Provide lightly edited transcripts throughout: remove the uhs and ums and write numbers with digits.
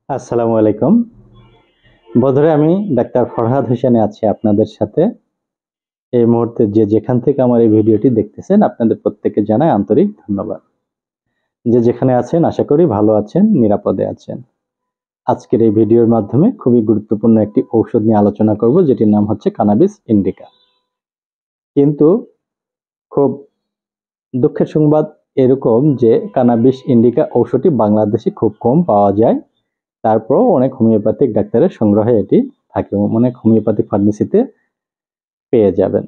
আসসালামু আলাইকুম বন্ধুরা, আমি ডাক্তার ফরহাদ হোসেনে আছি আপনাদের সাথে। এই মুহূর্তে যে যেখান থেকে আমার এই ভিডিওটি দেখতেছেন, আপনাদের প্রত্যেককে জানাই আন্তরিক ধন্যবাদ। যে যেখানে আছেন আশা করি ভালো আছেন, নিরাপদে আছেন। আজকের এই ভিডিওর মাধ্যমে খুবই গুরুত্বপূর্ণ একটি ঔষধ নিয়ে আলোচনা করব, যেটির নাম হচ্ছে কানাবিস ইন্ডিকা। কিন্তু খুব দুঃখের সংবাদ এরকম যে কানাবিস ইন্ডিকা ঔষধটি বাংলাদেশে খুব কম পাওয়া যায়। তারপরও অনেক হোমিওপ্যাথিক ডাক্তারের সংগ্রহে এটি থাকে, অনেক হোমিওপ্যাথিক ফার্মেসিতে পেয়ে যাবেন।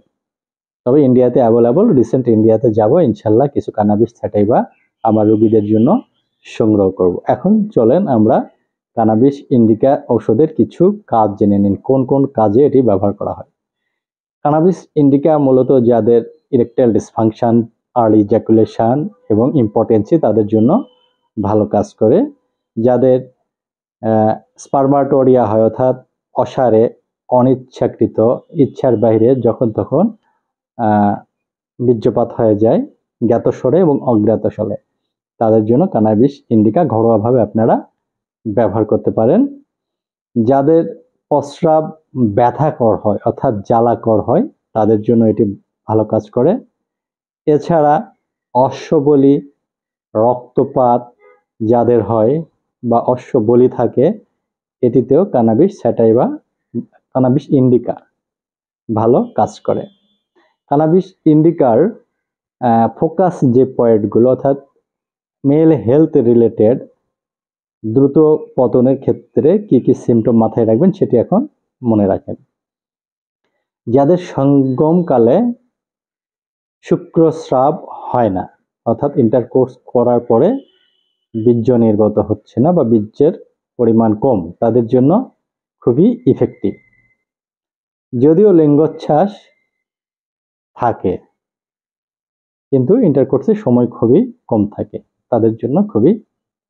তবে ইন্ডিয়াতে অ্যাভেলেবল, রিসেন্ট ইন্ডিয়াতে যাব ইনশাল্লাহ, কিছু কানাবিস ছাটাইবা আমার রোগীদের জন্য সংগ্রহ করব। এখন চলেন আমরা কানাবিস ইন্ডিকা ঔষধের কিছু কাজ জেনে নিন, কোন কোন কাজে এটি ব্যবহার করা হয়। কানাবিস ইন্ডিকা মূলত যাদের ইরেকটাইল ডিসফাংশন, আর্লি ইজাকুলেশন এবং ইম্পটেন্সি, তাদের জন্য ভালো কাজ করে। যাদের স্পার্মাটোরিয়া হয়, অর্থাৎ অসারে অনিচ্ছাকৃত ইচ্ছার বাইরে যখন তখন বীর্যপাত হয়ে যায় জ্ঞাতস্বরে এবং অজ্ঞাতস্বরে, তাদের জন্য কানাবিস ইন্ডিকা ঘরোয়াভাবে আপনারা ব্যবহার করতে পারেন। যাদের প্রস্রাব ব্যথাকর হয় অর্থাৎ জ্বালাকর হয়, তাদের জন্য এটি ভালো কাজ করে। এছাড়া অশ্ববলি, রক্তপাত যাদের হয় বা অশ্ববলি থাকে, এটিতেও কানাবিস স্যাটাইভা, কানাবিস ইন্ডিকা ভালো কাজ করে। কানাবিস ইন্ডিকার ফোকাস যে পয়েন্টগুলো, অর্থাৎ মেল হেলথ রিলেটেড দ্রুত পতনের ক্ষেত্রে কি কি সিমটম মাথায় রাখবেন সেটি এখন মনে রাখেন। যাদের সঙ্গমকালে শুক্রস্রাব হয় না, অর্থাৎ ইন্টারকোর্স করার পরে বীর্য নির্গত হচ্ছে না বা বীর্যের পরিমাণ কম, তাদের জন্য খুবই ইফেক্টিভ। যদিও লিঙ্গোচ্ছ্বাস থাকে কিন্তু ইন্টারকোর্সের সময় খুবই কম থাকে, তাদের জন্য খুবই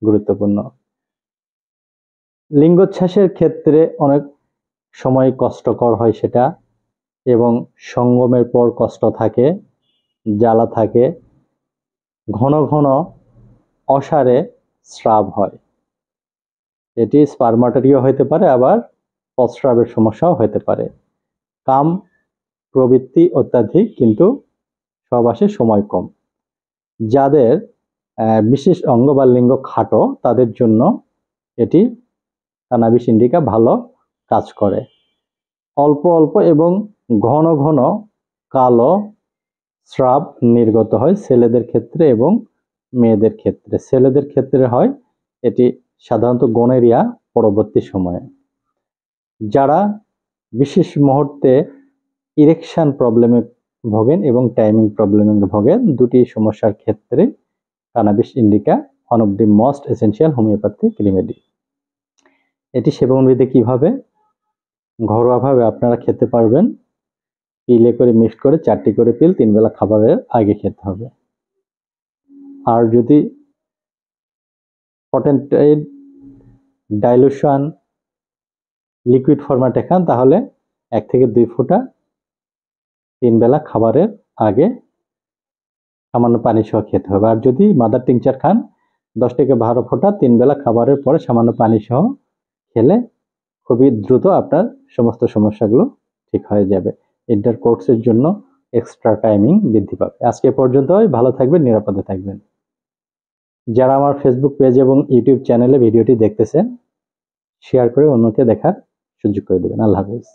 গুরুত্বপূর্ণ। লিঙ্গোচ্ছ্বাসের ক্ষেত্রে অনেক সময় কষ্টকর হয় সেটা, এবং সঙ্গমের পর কষ্ট থাকে, জ্বালা থাকে, ঘন ঘন অসারে স্রাব হয়। এটি স্পার্মাটোরিয়া হতে পারে, আবার প্রস্রাবের সমস্যাও হতে পারে। কাম প্রবৃত্তি অত্যাধিক কিন্তু সহবাসের সময় কম। যাদের বিশেষ অঙ্গ বা লিঙ্গ খাটো, তাদের জন্য এটি কানাবিস ইন্ডিকা ভালো কাজ করে। অল্প অল্প এবং ঘন ঘন কালো স্রাব নির্গত হয় ছেলেদের ক্ষেত্রে এবং মেয়েদের ক্ষেত্রে। ছেলেদের ক্ষেত্রে হয় এটি সাধারণত গনোরিয়া পরবর্তী সময়ে। যারা বিশেষ মুহূর্তে ইরেকশন প্রবলেমে ভোগেন এবং টাইমিং প্রবলেমে ভোগেন, দুটি সমস্যার ক্ষেত্রে কানাবিস indica one of the most essential homeopathic remedy. এটি সেবনবিধি কিভাবে? ঘরোয়াভাবে আপনারা খেতে পারবেন। পিলে করে মিক্সড করে 4টি করে পিল 3 বেলা খাবারের আগে খেতে হবে। আর যদি পটেন্টেড ডাইলুশন লিকুইড ফরম্যাটে খান, তাহলে 1 থেকে 2 ফোঁটা 3 বেলা খাবারের আগে সামান্য পানি সহ খেতে হবে। আর যদি মাদার টিংচার খান, 10 থেকে 12 ফোঁটা 3 বেলা খাবারের পরে সামান্য পানি সহ খেলে খুবই দ্রুত আপনার সমস্ত সমস্যাগুলো ঠিক হয়ে যাবে। ইন্টারকোর্সের জন্য এক্সট্রা টাইমিং বৃদ্ধি পাবে। আজকে পর্যন্তই, ভালো থাকবেন, নিরাপদে থাকবেন। যারা আমার ফেসবুক পেজ এবং ইউটিউব চ্যানেলে ভিডিওটি দেখতেছেন, শেয়ার করে অন্যকে দেখার সুযোগ করে দেবেন। আল্লাহ হাফেজ।